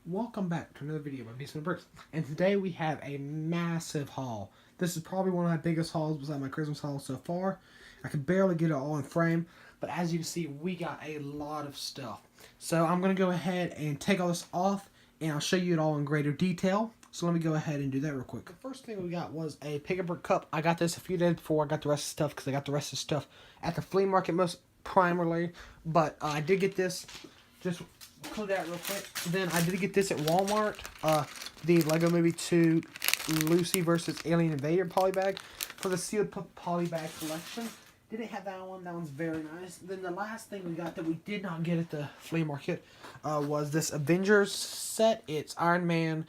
Welcome back to another video by Beastman Bricks, and today we have a massive haul. This is probably one of my biggest hauls besides my Christmas haul so far. I could barely get it all in frame, but as you can see, we got a lot of stuff. So I'm going to go ahead and take all this off, and I'll show you it all in greater detail. So let me go ahead and do that real quick. The first thing we got was a Pick a Brick cup. I got this a few days before I got the rest of the stuff, because I got the rest of the stuff at the flea market most primarily, but I did get this. Just clear that real quick. Then I did get this at Walmart. The Lego Movie 2 Lucy vs. Alien Invader polybag for the sealed polybag collection. Didn't have that one. That one's very nice. Then the last thing we got that we did not get at the flea market was this Avengers set. It's Iron Man,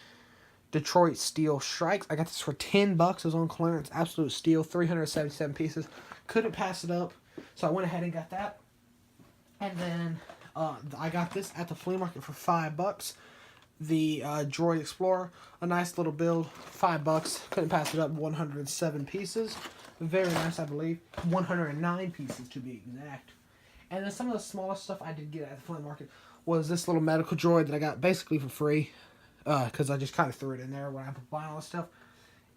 Detroit Steel Strikes. I got this for $10. It was on clearance. Absolute steal. 377 pieces. Couldn't pass it up. So I went ahead and got that. And then I got this at the flea market for $5. The Droid Explorer, a nice little build, $5. Couldn't pass it up. 107 pieces, very nice, I believe. 109 pieces to be exact. And then some of the smallest stuff I did get at the flea market was this little medical droid that I got basically for free, because I just kind of threw it in there when I was buying all this stuff.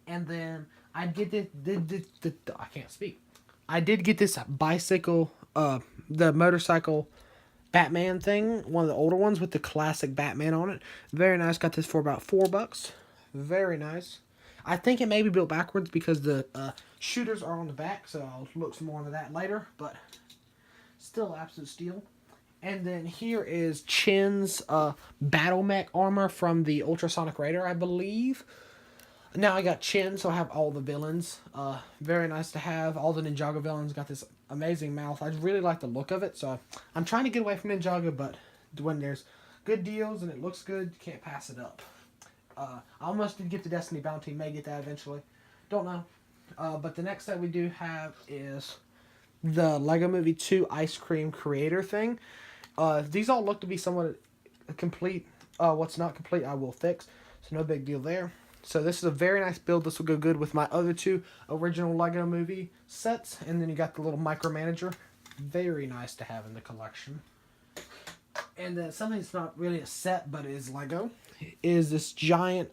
And then I I can't speak. I did get this bicycle, the motorcycle Batman thing, one of the older ones with the classic Batman on it. Very nice. Got this for about $4. Very nice. I think it may be built backwards because the shooters are on the back, so I'll look some more into that later, but still absolute steal. And then here is Chin's battle mech armor from the Ultrasonic Raider, I believe. Now I got Chin, so I have all the villains. Very nice to have. All the Ninjago villains got this amazing mouth. I really like the look of it, so I'm trying to get away from Ninjago, but when there's good deals and it looks good, you can't pass it up. I almost did get the Destiny Bounty. May get that eventually. Don't know. But the next that we do have is the Lego Movie 2 Ice Cream Creator thing. These all look to be somewhat complete. What's not complete, I will fix. So no big deal there. So this is a very nice build. This will go good with my other two original Lego Movie sets. And then you got the little micromanager. Very nice to have in the collection. And then something that's not really a set, but is Lego, is this giant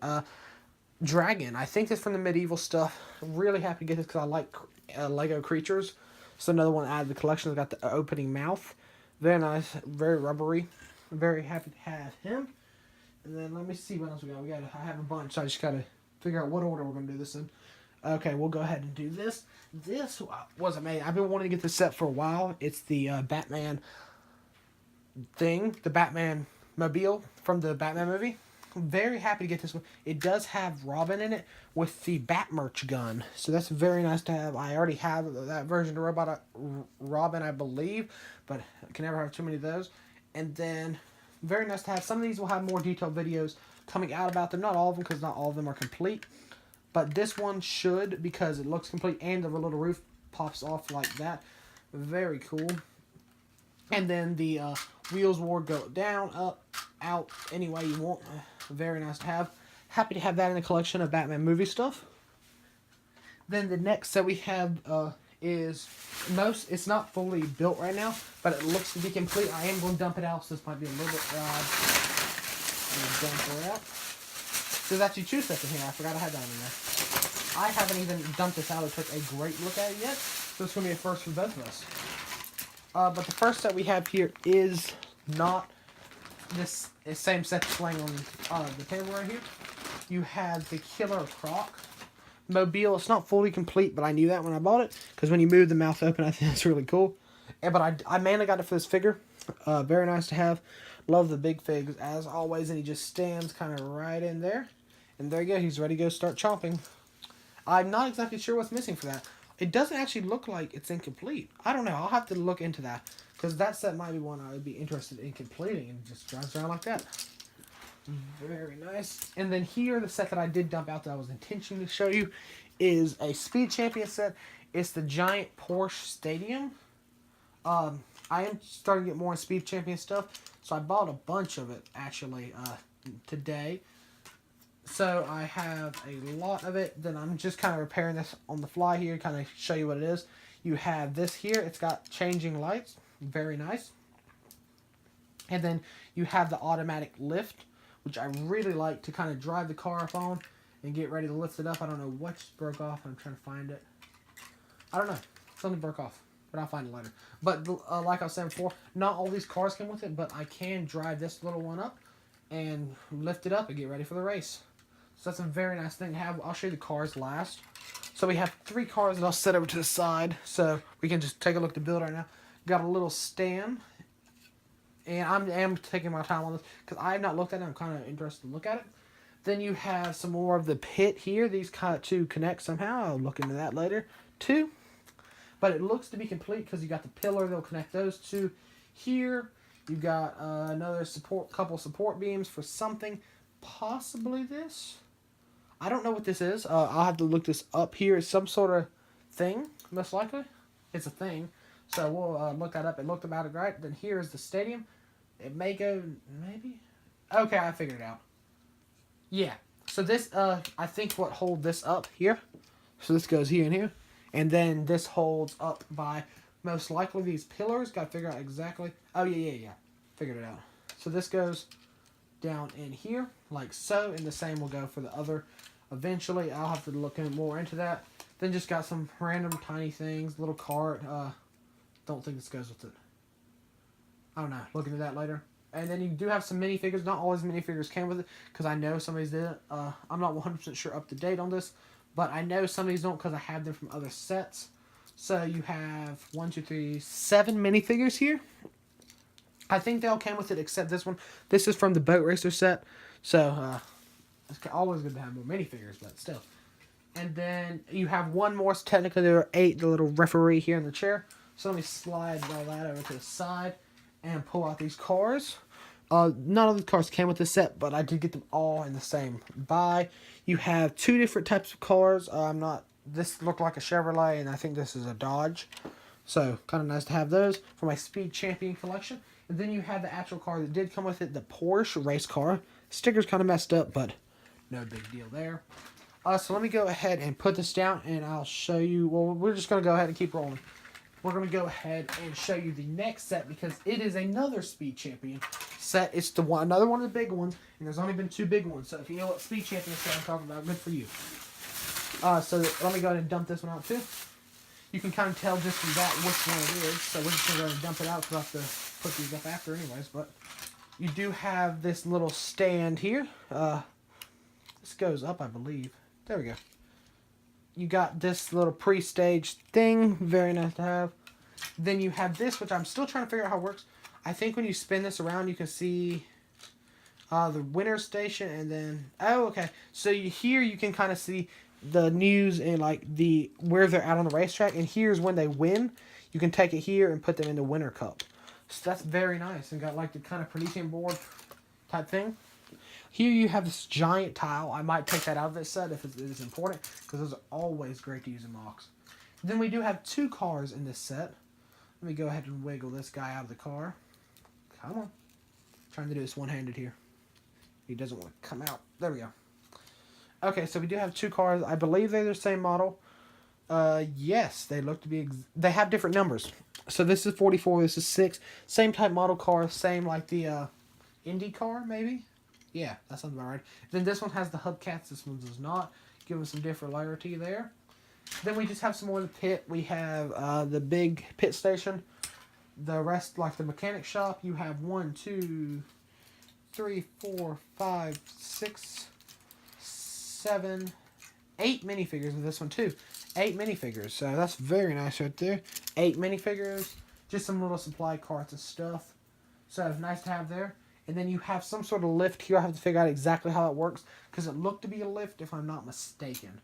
dragon. I think it's from the medieval stuff. I'm really happy to get this because I like Lego creatures. So another one out of the collection. It's got the opening mouth. Very nice. Very rubbery. I'm very happy to have him. And then let me see what else we got. I have a bunch, so I just got to figure out what order we're going to do this in. Okay, we'll go ahead and do this. This was amazing. I've been wanting to get this set for a while. It's the Batman thing, the Batman mobile from the Batman movie. I'm very happy to get this one. It does have Robin in it with the Batmerch gun. So that's very nice to have. I already have that version of Robin, I believe, but I can never have too many of those. And then very nice to have. Some of these will have more detailed videos coming out about them. Not all of them, because not all of them are complete. But this one should, because it looks complete and the little roof pops off like that. Very cool. And then the wheels will go down, up, out, any way you want. Very nice to have. Happy to have that in the collection of Batman movie stuff. Then the next that we have is it's not fully built right now, but it looks to be complete. I am going to dump it out, so this might be a little bit odd. I'm going to dump it out. There's actually two sets in here. I forgot I had that in there. I haven't even dumped this out or took a great look at it yet, so it's going to be a first for both of us. But the first set we have here is not this same set that's laying on the table right here. You have the Killer Croc mobile. It's not fully complete, but I knew that when I bought it, because when you move the mouth open, I think that's really cool. But I mainly got it for this figure. Very nice to have. Love the big figs as always, and he just stands kind of right in there. And there you go. He's ready to go start chomping. I'm not exactly sure what's missing for that. It doesn't actually look like it's incomplete. I don't know. I'll have to look into that, because that set might be one I would be interested in completing, and just drives around like that. Very nice. And then here, the set that I did dump out that I was intentionally to show you is a Speed Champion set. It's the giant Porsche Stadium. I am starting to get more on Speed Champion stuff, so I bought a bunch of it, actually, today. So I have a lot of it. Then I'm just kind of repairing this on the fly here, kind of show you what it is. You have this here. It's got changing lights. Very nice. And then you have the automatic lift which I really like to kind of drive the car up on and get ready to lift it up. I don't know what just broke off. I'm trying to find it. I don't know. Something broke off, but I'll find it later. But like I was saying before, not all these cars came with it, but I can drive this little one up and lift it up and get ready for the race. So that's a very nice thing to have. I'll show you the cars last. So we have 3 cars that I'll set over to the side so we can just take a look at the build right now. Got a little stand. And I am taking my time on this because I have not looked at it. I'm kind of interested to look at it. Then you have some more of the pit here. These kind of two connect somehow. I'll look into that later too. But it looks to be complete because you got the pillar. They'll connect those two here. You got another couple support beams for something. Possibly this. I don't know what this is. I'll have to look this up here. It's some sort of thing, most likely. It's a thing. So we'll look that up. It looked about it right. Then here is the stadium. It may go, maybe? Okay, I figured it out. Yeah. So this, I think what hold this up here. So this goes here and here. And then this holds up by most likely these pillars. Got to figure out exactly. Oh, yeah. Figured it out. So this goes down in here, like so. And the same will go for the other. Eventually, I'll have to look more into that. Then just got some random tiny things. Little cart. Don't think this goes with it. I don't know. Look into that later. And then you do have some minifigures. Not all these minifigures came with it because I know some of these didn't. I'm not 100% sure up to date on this, but I know some of these don't because I have them from other sets. So you have 1, 2, 3, 7 minifigures here. I think they all came with it except this one. This is from the Boat Racer set. So it's always good to have more minifigures, but still. And then you have one more. So technically there are 8. The little referee here in the chair. So let me slide all that over to the side and pull out these cars. None of the cars came with the set, but I did get them all in the same buy. You have 2 different types of cars. This looked like a Chevrolet, and I think this is a Dodge. So kind of nice to have those for my Speed Champion collection. And then you have the actual car that did come with it, the Porsche race car. Sticker's kind of messed up, but no big deal there. So let me go ahead and put this down, and I'll show you. Well, we're just going to go ahead and keep rolling. We're going to go ahead and show you the next set because it is another Speed Champion set. It's another one of the big ones, and there's only been 2 big ones. So if you know what Speed Champion set I'm talking about, good for you. So let me go ahead and dump this one out too. You can kind of tell just from that which one it is. So we're just going to go ahead and dump it out because I'll have to put these up after anyways. But you do have this little stand here. This goes up, I believe. There we go. You got this little pre-stage thing. Very nice to have. Then you have this, which I'm still trying to figure out how it works. I think when you spin this around, you can see the winner station. And then, oh, okay. So here you can kind of see the news and like where they're at on the racetrack. And here's when they win. You can take it here and put them in the winner cup. So that's very nice. And got like the kind of prediction board type thing. Here you have this giant tile. I might take that out of this set if it is important, because those are always great to use in mocks. Then we do have 2 cars in this set. Let me go ahead and wiggle this guy out of the car. Come on. I'm trying to do this one-handed here. He doesn't want to come out. There we go. Okay, so we do have 2 cars. I believe they're the same model. Yes, they look to be... They have different numbers. So this is 44, this is 6. Same type model car, same like the Indy car, maybe? Yeah, that sounds about right. Then this one has the hubcaps. This one does not. Give them some differentiality there. Then we just have some more in the pit. We have the big pit station. The rest, like the mechanic shop, you have 1, 2, 3, 4, 5, 6, 7, 8 minifigures in this one too. 8 minifigures. So that's very nice right there. 8 minifigures. Just some little supply carts and stuff. So nice to have there. And then you have some sort of lift here. I have to figure out exactly how it works, because it looked to be a lift if I'm not mistaken.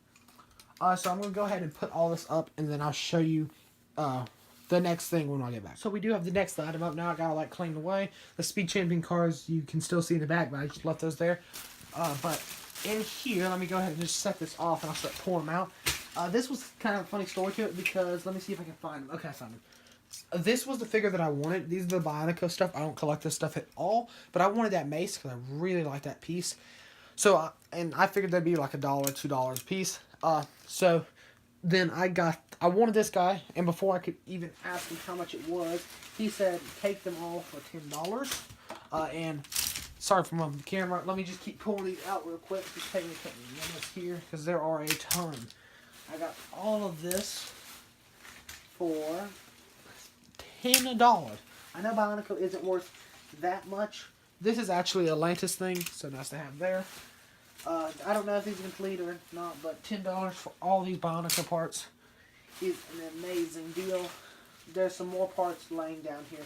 So I'm going to go ahead and put all this up, and then I'll show you the next thing when I get back. So we do have the next item up now. I got it like cleaned away. The Speed Champion cars you can still see in the back, but I just left those there. But in here, let me go ahead and just set this off, and I'll start pulling them out. This was kind of a funny story to it, because let me see if I can find them. Okay, I found them. This was the figure that I wanted. These are the Bionico stuff. I don't collect this stuff at all, but I wanted that mace because I really like that piece. So, and I figured that'd be like $1, $2 a piece. So then I wanted this guy, and before I could even ask him how much it was, he said take them all for $10. And Sorry for moving the camera. Let me just keep pulling these out real quick. Just take me a couple minutes here because there are a ton. I got all of this for $10. I know Bionicle isn't worth that much. This is actually a Atlantis thing, so nice to have there. I don't know if these are complete or not, but $10 for all these Bionicle parts is an amazing deal. There's some more parts laying down here.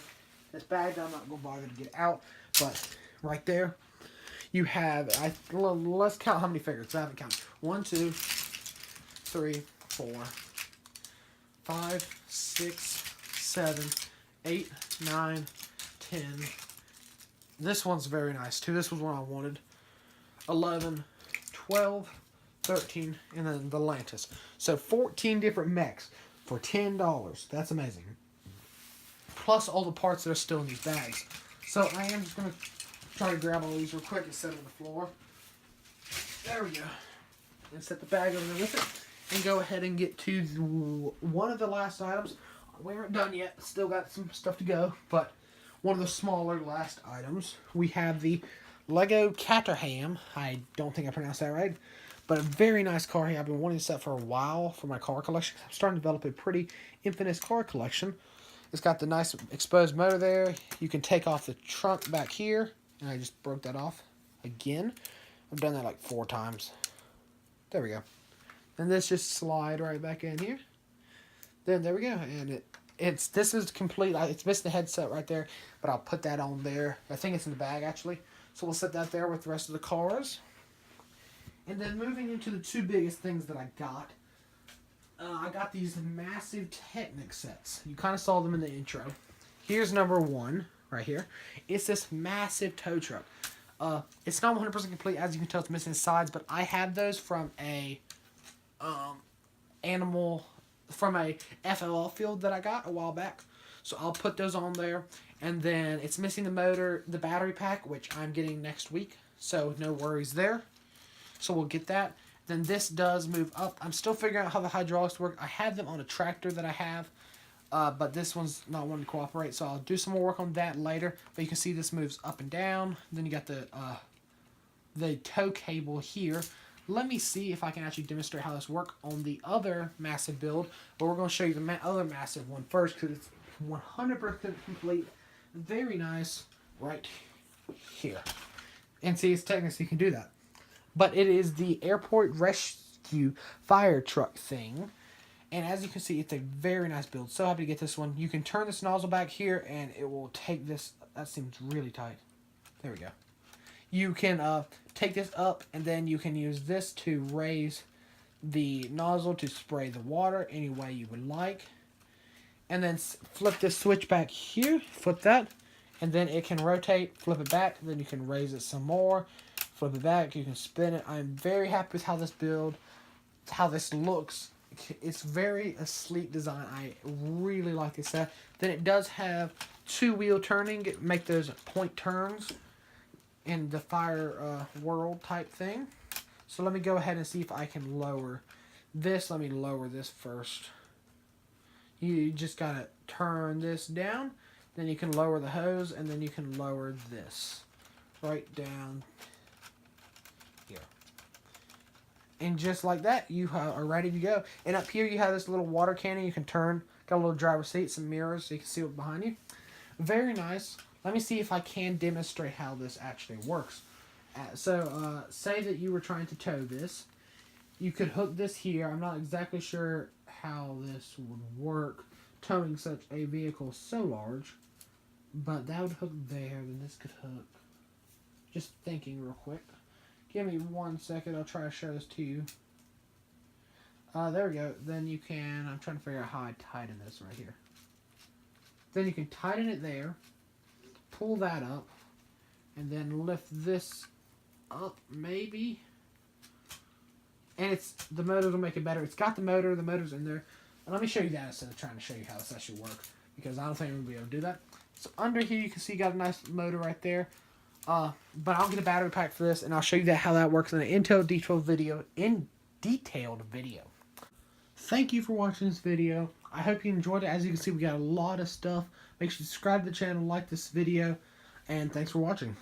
This bag I'm not going to bother to get out, but right there you have, let's count how many figures. I haven't counted. 1, 2, 3, 4, 5, 6, 7, 8, 9, 10. This one's very nice too. This was one I wanted. 11, 12, 13, and then the Atlantis. So 14 different mechs for $10. That's amazing. Plus all the parts that are still in these bags. So I am just going to try to grab all these real quick and set them on the floor. There we go. And set the bag over there with it. And go ahead and get to one of the last items. We aren't done yet. Still got some stuff to go. But one of the smaller last items. We have the Lego Caterham. I don't think I pronounced that right. But a very nice car here. I've been wanting to set for a while for my car collection. I'm starting to develop a pretty infamous car collection. It's got the nice exposed motor there. You can take off the trunk back here. And I just broke that off again. I've done that like 4 times. There we go. And this just slide right back in here. Then there we go. And this is complete. It's missing the headset right there. But I'll put that on there. I think it's in the bag actually. So we'll set that there with the rest of the cars. And then moving into the 2 biggest things that I got. I got these massive Technic sets. You kind of saw them in the intro. Here's number 1 right here. It's this massive tow truck. It's not 100% complete. As you can tell, it's missing sides. But I had those from a FLL field that I got a while back. So I'll put those on there. And then it's missing the motor, the battery pack, which I'm getting next week. So no worries there. So we'll get that. Then this does move up. I'm still figuring out how the hydraulics work. I have them on a tractor that I have. But this one's not wanting to cooperate. So I'll do some more work on that later. But you can see this moves up and down. Then you got the tow cable here. Let me see if I can actually demonstrate how this works on the other massive build. But we're going to show you the other massive one first because it's 100% complete. Very nice right here. And see, it's Technic, so you can do that. But it is the airport rescue fire truck thing. And as you can see, it's a very nice build. So happy to get this one. You can turn this nozzle back here and it will take this. That seems really tight. There we go. You can take this up and then you can use this to raise the nozzle to spray the water any way you would like. And then flip this switch back here. Flip that. And then it can rotate. Flip it back. Then you can raise it some more. Flip it back. You can spin it. I'm very happy with how this build, how this looks. It's very a sleek design. I really like this set. Then it does have 2-wheel turning. Make those point turns in the fire world type thing. So let me go ahead and see if I can lower this. Let me lower this first. You just gotta turn this down. Then you can lower the hose and then you can lower this right down here. And just like that, you are ready to go. And up here you have this little water cannon you can turn. Got a little driver's seat, some mirrors so you can see what's behind you. Very nice. Let me see if I can demonstrate how this actually works. Say that you were trying to tow this. You could hook this here. I'm not exactly sure how this would work towing such a vehicle so large. But that would hook there, then this could hook. Just thinking real quick. Give me 1 second, I'll try to show this to you. There we go. Then you can, I'm trying to figure out how I tighten this right here. Then you can tighten it there, pull that up, and then lift this up, maybe. And the motor will make it better. It's got the motor's in there. And let me show you that instead of trying to show you how this actually works, because I don't think I'm going to be able to do that. So under here you can see you got a nice motor right there. But I'll get a battery pack for this and I'll show you how that works in an detailed video. Thank you for watching this video. I hope you enjoyed it. As you can see, we got a lot of stuff. Make sure you subscribe to the channel, like this video, and thanks for watching.